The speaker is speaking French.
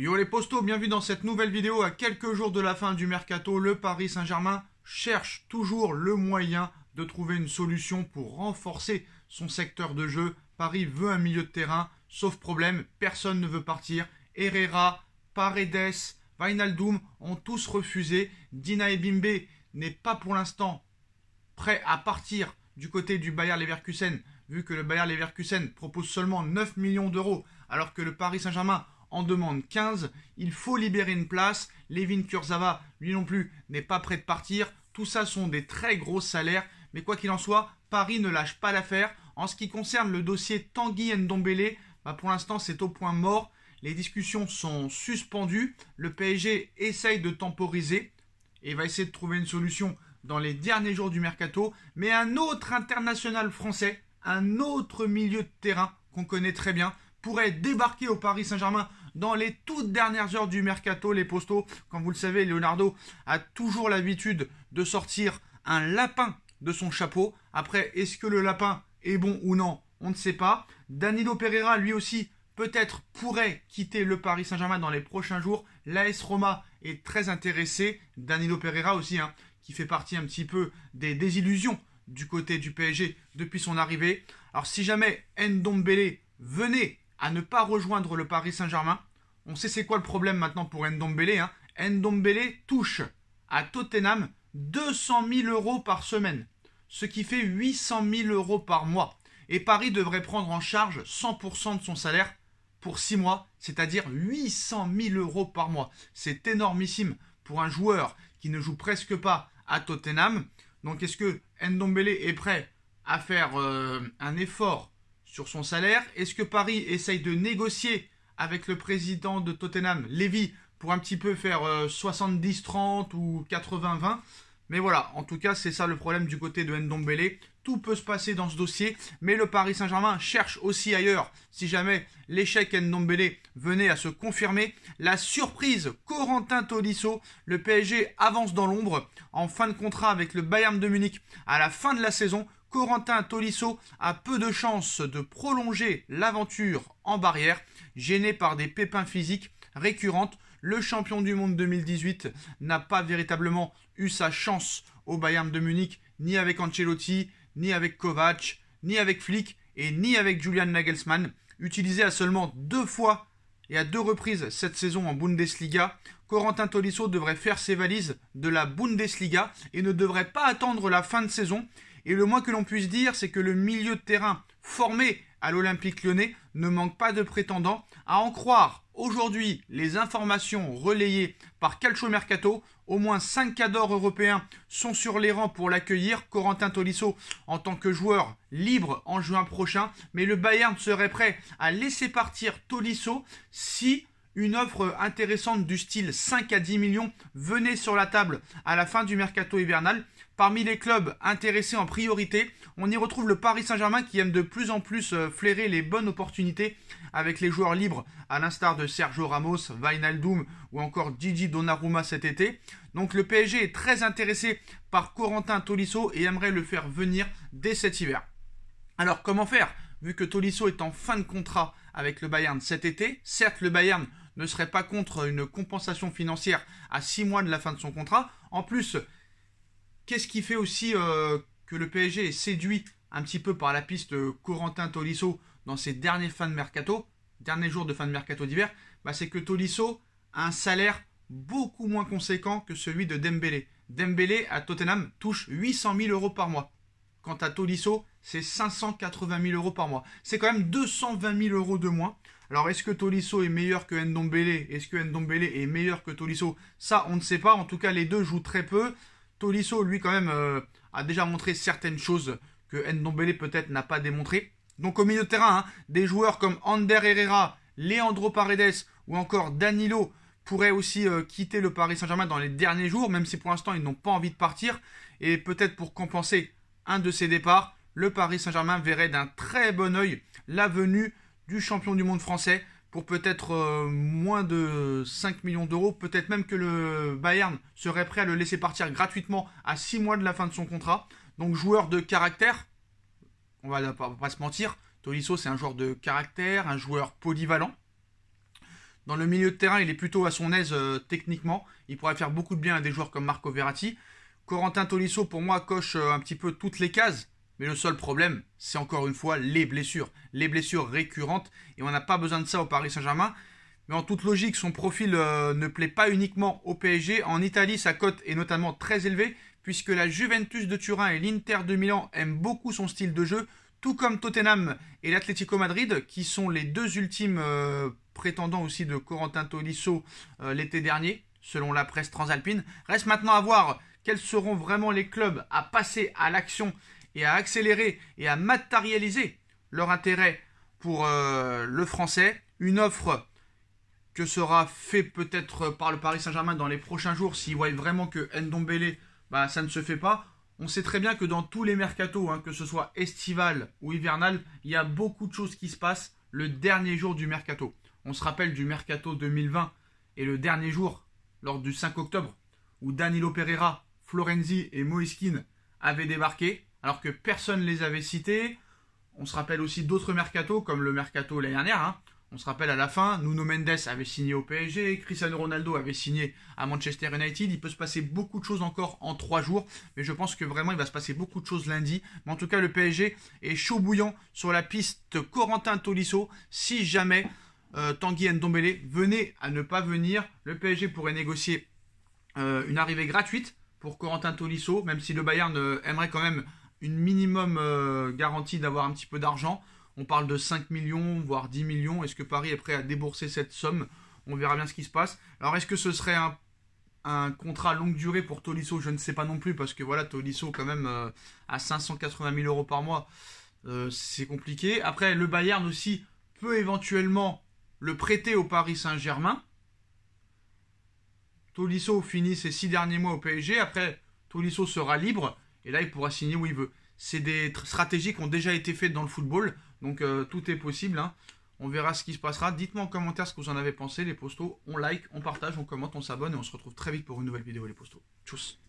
Yo les postos, bienvenue dans cette nouvelle vidéo. À quelques jours de la fin du mercato, le Paris Saint-Germain cherche toujours le moyen de trouver une solution pour renforcer son secteur de jeu. Paris veut un milieu de terrain, sauf problème, personne ne veut partir. Herrera, Paredes, Wijnaldum ont tous refusé. Dina Ebimbe n'est pas pour l'instant prêt à partir du côté du Bayer Leverkusen, vu que le Bayer Leverkusen propose seulement 9 millions d'euros, alors que le Paris Saint-Germain en demande 15. Il faut libérer une place. Layvin Kurzawa, lui non plus, n'est pas prêt de partir. Tout ça sont des très gros salaires. Mais quoi qu'il en soit, Paris ne lâche pas l'affaire. En ce qui concerne le dossier Tanguy Ndombele, pour l'instant c'est au point mort. Les discussions sont suspendues. Le PSG essaye de temporiser et va essayer de trouver une solution dans les derniers jours du mercato. Mais un autre international français, un autre milieu de terrain qu'on connaît très bien, pourrait débarquer au Paris Saint-Germain dans les toutes dernières heures du mercato, les postos. Comme vous le savez, Leonardo a toujours l'habitude de sortir un lapin de son chapeau. Après, est-ce que le lapin est bon ou non? On ne sait pas. Danilo Pereira, lui aussi, peut-être pourrait quitter le Paris Saint-Germain dans les prochains jours. L'AS Roma est très intéressé. Danilo Pereira aussi, qui fait partie un petit peu des désillusions du côté du PSG depuis son arrivée. Alors si jamais Ndombele venait à ne pas rejoindre le Paris Saint-Germain, on sait c'est quoi le problème maintenant pour Ndombele. Ndombele touche à Tottenham 200 000 euros par semaine, ce qui fait 800 000 euros par mois. Et Paris devrait prendre en charge 100% de son salaire pour 6 mois, c'est-à-dire 800 000 euros par mois. C'est énormissime pour un joueur qui ne joue presque pas à Tottenham. Donc est-ce que Ndombele est prêt à faire un effort sur son salaire? Est-ce que Paris essaye de négocier avec le président de Tottenham, Levy, pour un petit peu faire 70-30 ou 80-20? Mais voilà, en tout cas, c'est ça le problème du côté de Ndombele. Tout peut se passer dans ce dossier, mais le Paris Saint-Germain cherche aussi ailleurs. Si jamais l'échec Ndombele venait à se confirmer, la surprise Corentin Tolisso, le PSG avance dans l'ombre. En fin de contrat avec le Bayern de Munich à la fin de la saison, Corentin Tolisso a peu de chances de prolonger l'aventure en barrière, gêné par des pépins physiques récurrentes. Le champion du monde 2018 n'a pas véritablement eu sa chance au Bayern de Munich, ni avec Ancelotti, ni avec Kovac, ni avec Flick et ni avec Julian Nagelsmann. Utilisé à seulement 2 fois et à 2 reprises cette saison en Bundesliga, Corentin Tolisso devrait faire ses valises de la Bundesliga et ne devrait pas attendre la fin de saison. Et le moins que l'on puisse dire, c'est que le milieu de terrain formé à l'Olympique Lyonnais ne manque pas de prétendants. À en croire aujourd'hui les informations relayées par Calcio Mercato, au moins 5 cadors européens sont sur les rangs pour l'accueillir. Corentin Tolisso en tant que joueur libre en juin prochain. Mais le Bayern serait prêt à laisser partir Tolisso si une offre intéressante du style 5 à 10 millions venait sur la table à la fin du mercato hivernal. Parmi les clubs intéressés en priorité, on y retrouve le Paris Saint-Germain qui aime de plus en plus flairer les bonnes opportunités avec les joueurs libres à l'instar de Sergio Ramos, Wijnaldum ou encore Gigi Donnarumma cet été. Donc le PSG est très intéressé par Corentin Tolisso et aimerait le faire venir dès cet hiver. Alors comment faire vu que Tolisso est en fin de contrat avec le Bayern cet été? Certes, le Bayern ne serait pas contre une compensation financière à 6 mois de la fin de son contrat. En plus, qu'est-ce qui fait aussi que le PSG est séduit un petit peu par la piste Corentin Tolisso dans ses derniers jours de fin de mercato d'hiver? C'est que Tolisso a un salaire beaucoup moins conséquent que celui de Dembélé. Dembélé à Tottenham touche 800 000 euros par mois. Quant à Tolisso, c'est 580 000 euros par mois. C'est quand même 220 000 euros de moins. Alors, est-ce que Tolisso est meilleur que Ndombele? Est-ce que Ndombele est meilleur que Tolisso? Ça, on ne sait pas. En tout cas, les deux jouent très peu. Tolisso, lui, quand même, a déjà montré certaines choses que Ndombele, peut-être, n'a pas démontré. Donc, au milieu de terrain, des joueurs comme Ander Herrera, Leandro Paredes ou encore Danilo pourraient aussi quitter le Paris Saint-Germain dans les derniers jours, même si pour l'instant, ils n'ont pas envie de partir. Et peut-être pour compenser un de ces départs, le Paris Saint-Germain verrait d'un très bon œil la venue du champion du monde français pour peut-être moins de 5 millions d'euros. Peut-être même que le Bayern serait prêt à le laisser partir gratuitement à 6 mois de la fin de son contrat. Donc joueur de caractère, on va pas se mentir, Tolisso c'est un joueur de caractère, un joueur polyvalent. Dans le milieu de terrain, il est plutôt à son aise techniquement. Il pourrait faire beaucoup de bien à des joueurs comme Marco Verratti. Corentin Tolisso, pour moi, coche un petit peu toutes les cases. Mais le seul problème, c'est encore une fois les blessures. Les blessures récurrentes. Et on n'a pas besoin de ça au Paris Saint-Germain. Mais en toute logique, son profil ne plaît pas uniquement au PSG. En Italie, sa cote est notamment très élevée, puisque la Juventus de Turin et l'Inter de Milan aiment beaucoup son style de jeu, tout comme Tottenham et l'Atlético Madrid, qui sont les deux ultimes prétendants aussi de Corentin Tolisso l'été dernier, selon la presse transalpine. Reste maintenant à voir quels seront vraiment les clubs à passer à l'action et à accélérer et à matérialiser leur intérêt pour le français. Une offre que sera fait peut-être par le Paris Saint-Germain dans les prochains jours s'ils voient vraiment que Ndombélé, ça ne se fait pas. On sait très bien que dans tous les mercatos, que ce soit estival ou hivernal, il y a beaucoup de choses qui se passent le dernier jour du mercato. On se rappelle du mercato 2020 et le dernier jour, lors du 5 octobre, où Danilo Pereira, Florenzi et Moise Kean avaient débarqué, alors que personne ne les avait cités. On se rappelle aussi d'autres mercatos, comme le mercato l'année dernière. On se rappelle à la fin, Nuno Mendes avait signé au PSG, Cristiano Ronaldo avait signé à Manchester United. Il peut se passer beaucoup de choses encore en 3 jours, mais je pense que vraiment il va se passer beaucoup de choses lundi. Mais en tout cas, le PSG est chaud bouillant sur la piste Corentin Tolisso. Si jamais Tanguy Ndombélé venait à ne pas venir, le PSG pourrait négocier une arrivée gratuite pour Corentin Tolisso, même si le Bayern aimerait quand même une minimum garantie d'avoir un petit peu d'argent. On parle de 5 millions, voire 10 millions. Est-ce que Paris est prêt à débourser cette somme? On verra bien ce qui se passe. Alors, est-ce que ce serait un contrat longue durée pour Tolisso? Je ne sais pas non plus, parce que voilà, Tolisso, quand même, à 580 000 euros par mois, c'est compliqué. Après, le Bayern aussi peut éventuellement le prêter au Paris Saint-Germain. Tolisso finit ses 6 derniers mois au PSG. Après, Tolisso sera libre. Et là, il pourra signer où il veut. C'est des stratégies qui ont déjà été faites dans le football. Donc tout est possible. On verra ce qui se passera. Dites-moi en commentaire ce que vous en avez pensé, les postos. On like, on partage, on commente, on s'abonne. Et on se retrouve très vite pour une nouvelle vidéo, les postos. Tchuss.